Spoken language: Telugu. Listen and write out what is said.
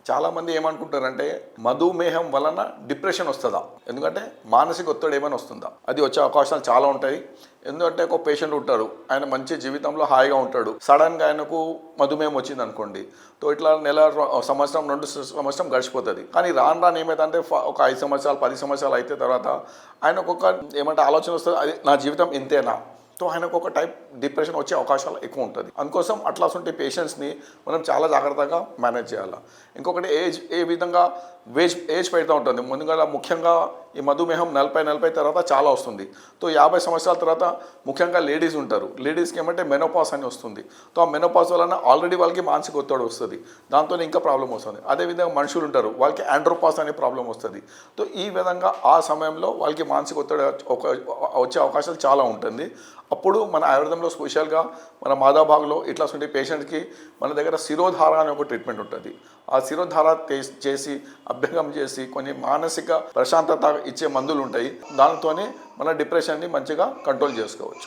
చాలామంది ఏమనుకుంటారంటే మధుమేహం వలన డిప్రెషన్ వస్తుందా, ఎందుకంటే మానసిక ఒత్తిడి ఏమైనా వస్తుందా? అది వచ్చే అవకాశాలు చాలా ఉంటాయి. ఎందుకంటే ఒక పేషెంట్ ఉంటారు, ఆయన మంచి జీవితంలో హాయిగా ఉంటాడు, సడన్గా ఆయనకు మధుమేహం వచ్చింది అనుకోండి, తో ఇట్లా నెల సంవత్సరం 2 సంవత్సరం గడిచిపోతుంది. కానీ రాను రాను ఏమైందంటే ఒక 5 సంవత్సరాలు 10 సంవత్సరాలు అయితే తర్వాత ఆయనకు ఒక ఏమంటే ఆలోచన వస్తుంది, అది నా జీవితం ఇంతేనా. సో ఆయనకు ఒక టైప్ డిప్రెషన్ వచ్చే అవకాశాలు ఎక్కువ ఉంటుంది. అందుకోసం అట్లాంటి పేషెంట్స్ని మనం చాలా జాగ్రత్తగా మేనేజ్ చేయాలి. ఇంకొకటి ఏ విధంగా ఏజ్ పెడతా ఉంటుంది. ముందుగా ముఖ్యంగా ఈ మధుమేహం 40 తర్వాత చాలా వస్తుంది. తో 50 సంవత్సరాల తర్వాత ముఖ్యంగా లేడీస్ ఉంటారు. లేడీస్కి ఏమంటే మెనోపాస్ అని వస్తుంది. తో ఆ మెనోపాస్ వలన ఆల్రెడీ వాళ్ళకి మానసిక ఒత్తిడి వస్తుంది, దాంతో ఇంకా ప్రాబ్లం వస్తుంది. అదేవిధంగా మనుషులు ఉంటారు, వాళ్ళకి ఆండ్రోపాస్ అనే ప్రాబ్లం వస్తుంది. తో ఈ విధంగా ఆ సమయంలో వాళ్ళకి మానసిక ఒత్తిడి వచ్చే అవకాశాలు చాలా ఉంటుంది. అప్పుడు మన ఆయుర్వేదంలో స్పెషల్గా మన మాదాబాగ్లో ఇట్లాంటి పేషెంట్కి మన దగ్గర శిరోధార అనే ఒక ట్రీట్మెంట్ ఉంటుంది. ఆ శిరోధార చేసి అభ్యంగం చేసి కొన్ని మానసిక ప్రశాంతత ఇచ్చే మందులు ఉంటాయి. దానితోనే మన డిప్రెషన్ని మంచిగా కంట్రోల్ చేసుకోవచ్చు.